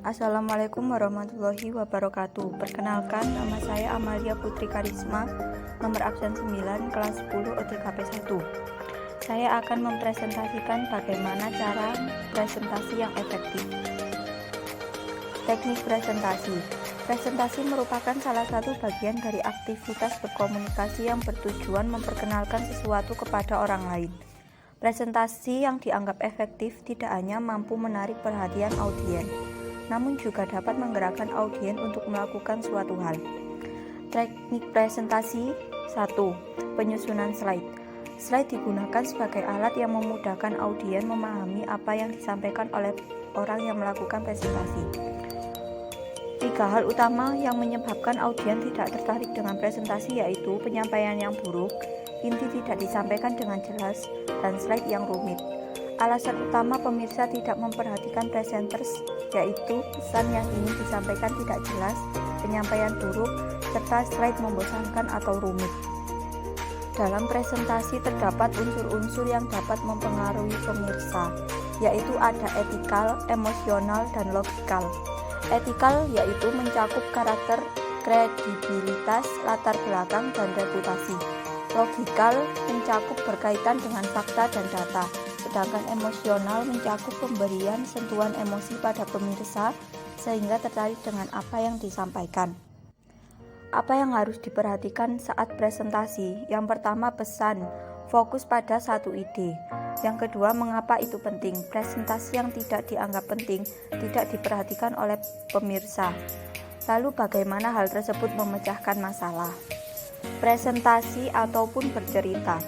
Assalamualaikum warahmatullahi wabarakatuh. Perkenalkan, nama saya Amalia Putri Karisma, nomor absen 9, kelas 10 OTKP 1. Saya akan mempresentasikan bagaimana cara presentasi yang efektif. Teknik presentasi. Presentasi merupakan salah satu bagian dari aktivitas berkomunikasi yang bertujuan memperkenalkan sesuatu kepada orang lain. Presentasi yang dianggap efektif tidak hanya mampu menarik perhatian audiens, namun juga dapat menggerakkan audiens untuk melakukan suatu hal. Teknik presentasi 1. Penyusunan slide. Slide digunakan sebagai alat yang memudahkan audiens memahami apa yang disampaikan oleh orang yang melakukan presentasi. 3 hal utama yang menyebabkan audiens tidak tertarik dengan presentasi yaitu penyampaian yang buruk, inti tidak disampaikan dengan jelas, dan slide yang rumit. Alasan utama pemirsa tidak memperhatikan presenters yaitu pesan yang ingin disampaikan tidak jelas, penyampaian buruk, serta slide membosankan atau rumit. Dalam presentasi terdapat unsur-unsur yang dapat mempengaruhi pemirsa, yaitu ada etikal, emosional, dan logikal. Etikal yaitu mencakup karakter, kredibilitas, latar belakang, dan reputasi. Logikal mencakup berkaitan dengan fakta dan data. Sedangkan emosional mencakup pemberian sentuhan emosi pada pemirsa sehingga tertarik dengan apa yang disampaikan. Apa yang harus diperhatikan saat presentasi? Yang pertama, pesan, fokus pada satu ide. Yang kedua, mengapa itu penting? Presentasi yang tidak dianggap penting tidak diperhatikan oleh pemirsa. Lalu bagaimana hal tersebut memecahkan masalah? Presentasi ataupun bercerita.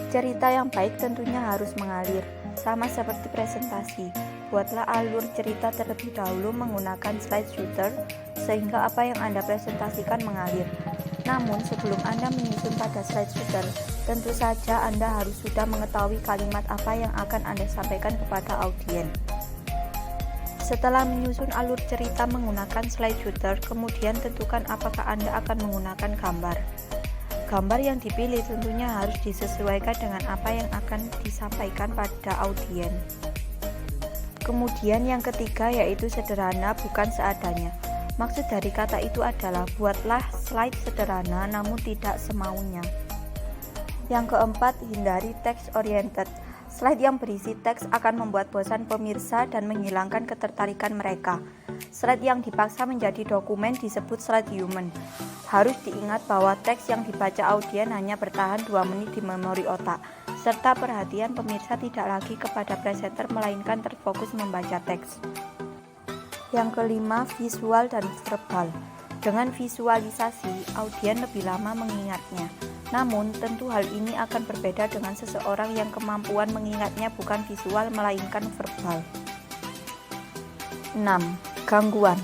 Cerita yang baik tentunya harus mengalir, sama seperti presentasi. Buatlah alur cerita terlebih dahulu menggunakan slide shooter, sehingga apa yang Anda presentasikan mengalir. Namun sebelum Anda menyusun pada slide shooter, tentu saja Anda harus sudah mengetahui kalimat apa yang akan Anda sampaikan kepada audiens. Setelah menyusun alur cerita menggunakan slide shooter, kemudian tentukan apakah Anda akan menggunakan gambar. Gambar yang dipilih tentunya harus disesuaikan dengan apa yang akan disampaikan pada audiens. Kemudian yang ketiga yaitu sederhana bukan seadanya. Maksud dari kata itu adalah buatlah slide sederhana namun tidak semaunya. Yang keempat, hindari text oriented. Slide yang berisi teks akan membuat bosan pemirsa dan menghilangkan ketertarikan mereka. Slide yang dipaksa menjadi dokumen disebut slide human. Harus diingat bahwa teks yang dibaca audiens hanya bertahan 2 menit di memori otak, serta perhatian pemirsa tidak lagi kepada presenter melainkan terfokus membaca teks. Yang kelima, visual dan verbal. Dengan visualisasi, audiens lebih lama mengingatnya. Namun, tentu hal ini akan berbeda dengan seseorang yang kemampuan mengingatnya bukan visual melainkan verbal. 6. Gangguan.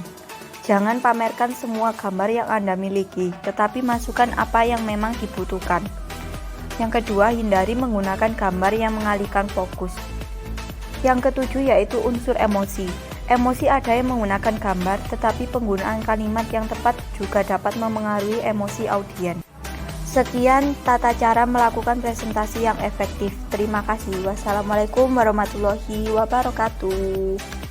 Jangan pamerkan semua gambar yang Anda miliki, tetapi masukkan apa yang memang dibutuhkan. Yang kedua, hindari menggunakan gambar yang mengalihkan fokus. Yang ketujuh yaitu unsur emosi. Emosi ada yang menggunakan gambar, tetapi penggunaan kalimat yang tepat juga dapat memengaruhi emosi audiens. Sekian tata cara melakukan presentasi yang efektif. Terima kasih. Wassalamualaikum warahmatullahi wabarakatuh.